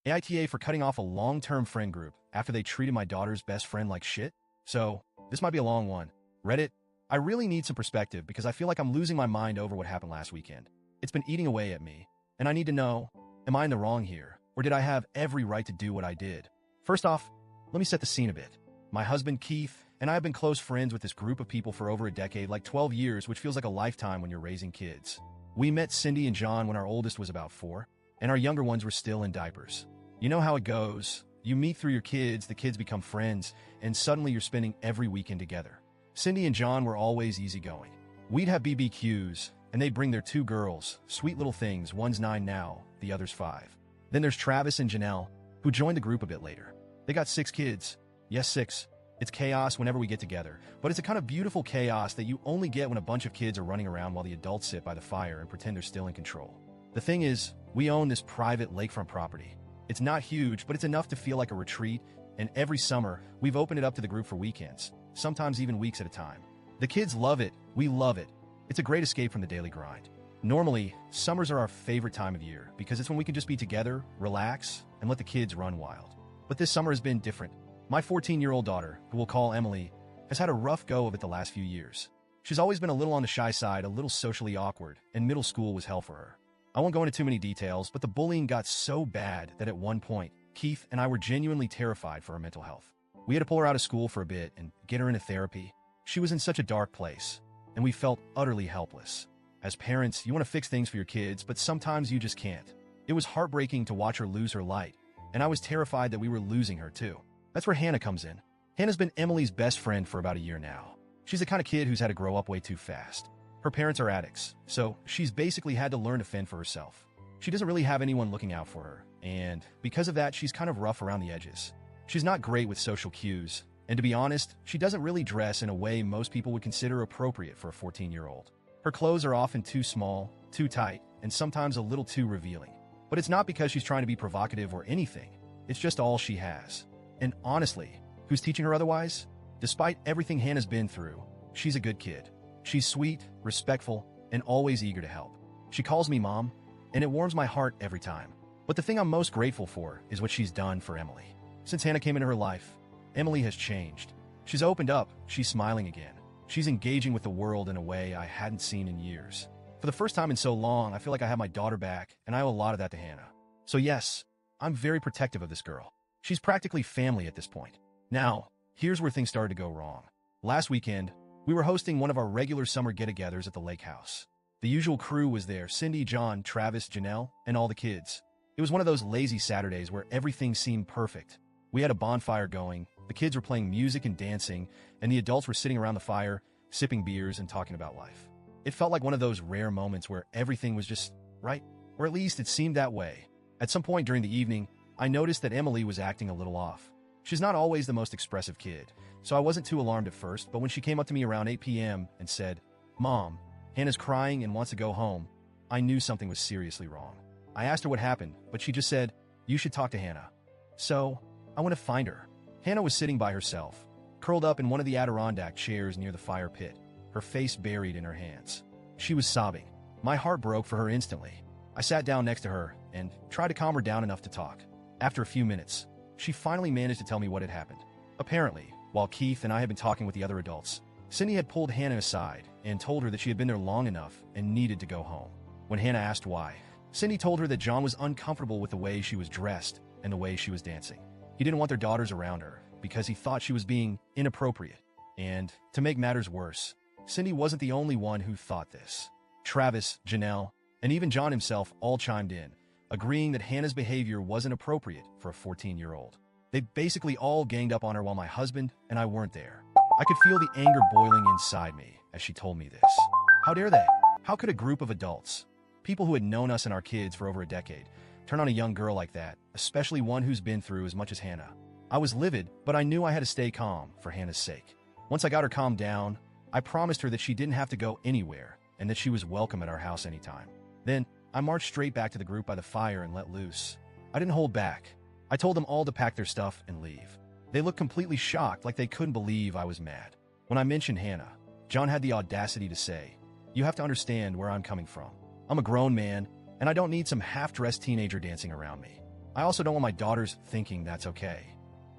AITA for cutting off a long-term friend group after they treated my daughter's best friend like shit? So, this might be a long one. Reddit, I really need some perspective because I feel like I'm losing my mind over what happened last weekend. It's been eating away at me, and I need to know, am I in the wrong here, or did I have every right to do what I did? First off, let me set the scene a bit. My husband, Keith, and I have been close friends with this group of people for over a decade, like 12 years, which feels like a lifetime when you're raising kids. We met Cindy and John when our oldest was about 4, and our younger ones were still in diapers. You know how it goes. You meet through your kids, the kids become friends, and suddenly you're spending every weekend together. Cindy and John were always easygoing. We'd have BBQs, and they'd bring their 2 girls, sweet little things, one's 9 now, the other's 5. Then there's Travis and Janelle, who joined the group a bit later. They got 6 kids. Yes, 6. It's chaos whenever we get together, but it's a kind of beautiful chaos that you only get when a bunch of kids are running around while the adults sit by the fire and pretend they're still in control. The thing is, we own this private lakefront property. It's not huge, but it's enough to feel like a retreat, and every summer, we've opened it up to the group for weekends, sometimes even weeks at a time. The kids love it, we love it. It's a great escape from the daily grind. Normally, summers are our favorite time of year because it's when we can just be together, relax, and let the kids run wild. But this summer has been different. My 14-year-old daughter, who we'll call Emily, has had a rough go of it the last few years. She's always been a little on the shy side, a little socially awkward, and middle school was hell for her. I won't go into too many details, but the bullying got so bad that at one point, Keith and I were genuinely terrified for her mental health. We had to pull her out of school for a bit and get her into therapy. She was in such a dark place, and we felt utterly helpless. As parents, you want to fix things for your kids, but sometimes you just can't. It was heartbreaking to watch her lose her light, and I was terrified that we were losing her too. That's where Hannah comes in. Hannah's been Emily's best friend for about a year now. She's the kind of kid who's had to grow up way too fast. Her parents are addicts, so she's basically had to learn to fend for herself. She doesn't really have anyone looking out for her, and because of that, she's kind of rough around the edges. She's not great with social cues, and to be honest, she doesn't really dress in a way most people would consider appropriate for a 14-year-old. Her clothes are often too small, too tight, and sometimes a little too revealing. But it's not because she's trying to be provocative or anything. It's just all she has. And honestly, who's teaching her otherwise? Despite everything Hannah's been through, she's a good kid. She's sweet, respectful, and always eager to help. She calls me Mom, and it warms my heart every time. But the thing I'm most grateful for is what she's done for Emily. Since Hannah came into her life, Emily has changed. She's opened up, she's smiling again. She's engaging with the world in a way I hadn't seen in years. For the first time in so long, I feel like I have my daughter back, and I owe a lot of that to Hannah. So yes, I'm very protective of this girl. She's practically family at this point. Now, here's where things started to go wrong. Last weekend, we were hosting one of our regular summer get-togethers at the lake house. The usual crew was there: Cindy, John, Travis, Janelle, and all the kids. It was one of those lazy Saturdays where everything seemed perfect. We had a bonfire going, the kids were playing music and dancing, and the adults were sitting around the fire, sipping beers and talking about life. It felt like one of those rare moments where everything was just right, or at least it seemed that way. At some point during the evening, I noticed that Emily was acting a little off. She's not always the most expressive kid, so I wasn't too alarmed at first, but when she came up to me around 8 p.m. and said, "Mom, Hannah's crying and wants to go home," I knew something was seriously wrong. I asked her what happened, but she just said, "You should talk to Hannah." So, I went to find her. Hannah was sitting by herself, curled up in one of the Adirondack chairs near the fire pit, her face buried in her hands. She was sobbing. My heart broke for her instantly. I sat down next to her and tried to calm her down enough to talk. After a few minutes, she finally managed to tell me what had happened. Apparently, while Keith and I had been talking with the other adults, Cindy had pulled Hannah aside and told her that she had been there long enough and needed to go home. When Hannah asked why, Cindy told her that John was uncomfortable with the way she was dressed and the way she was dancing. He didn't want their daughters around her because he thought she was being inappropriate. And to make matters worse, Cindy wasn't the only one who thought this. Travis, Janelle, and even John himself all chimed in, agreeing that Hannah's behavior wasn't appropriate for a 14-year-old. They basically all ganged up on her while my husband and I weren't there. I could feel the anger boiling inside me as she told me this. How dare they? How could a group of adults, people who had known us and our kids for over a decade, turn on a young girl like that, especially one who's been through as much as Hannah? I was livid, but I knew I had to stay calm for Hannah's sake. Once I got her calmed down, I promised her that she didn't have to go anywhere and that she was welcome at our house anytime. Then, I marched straight back to the group by the fire and let loose. I didn't hold back. I told them all to pack their stuff and leave. They looked completely shocked, like they couldn't believe I was mad. When I mentioned Hannah, John had the audacity to say, "You have to understand where I'm coming from. I'm a grown man, and I don't need some half-dressed teenager dancing around me." I also don't want my daughters thinking that's okay.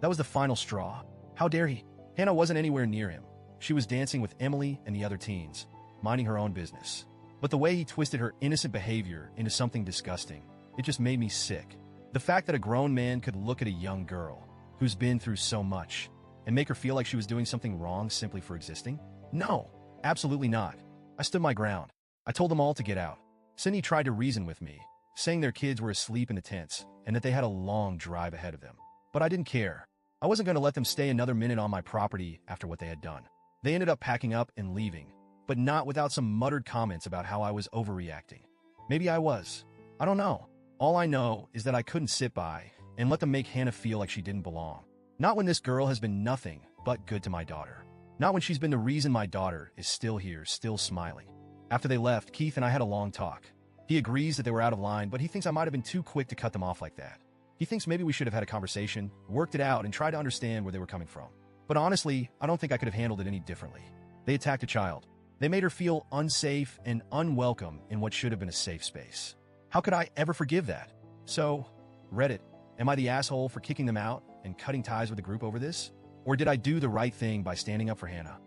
That was the final straw. How dare he? Hannah wasn't anywhere near him. She was dancing with Emily and the other teens, minding her own business. But the way he twisted her innocent behavior into something disgusting, it just made me sick. The fact that a grown man could look at a young girl who's been through so much and make her feel like she was doing something wrong simply for existing? No, absolutely not. I stood my ground. I told them all to get out. Sydney tried to reason with me, saying their kids were asleep in the tents and that they had a long drive ahead of them. But I didn't care. I wasn't going to let them stay another minute on my property after what they had done. They ended up packing up and leaving, but not without some muttered comments about how I was overreacting. Maybe I was. I don't know. All I know is that I couldn't sit by and let them make Hannah feel like she didn't belong. Not when this girl has been nothing but good to my daughter. Not when she's been the reason my daughter is still here, still smiling. After they left, Keith and I had a long talk. He agrees that they were out of line, but he thinks I might have been too quick to cut them off like that. He thinks maybe we should have had a conversation, worked it out, and tried to understand where they were coming from. But honestly, I don't think I could have handled it any differently. They attacked a child. They made her feel unsafe and unwelcome in what should have been a safe space. How could I ever forgive that? So, Reddit, am I the asshole for kicking them out and cutting ties with the group over this? Or did I do the right thing by standing up for Hannah?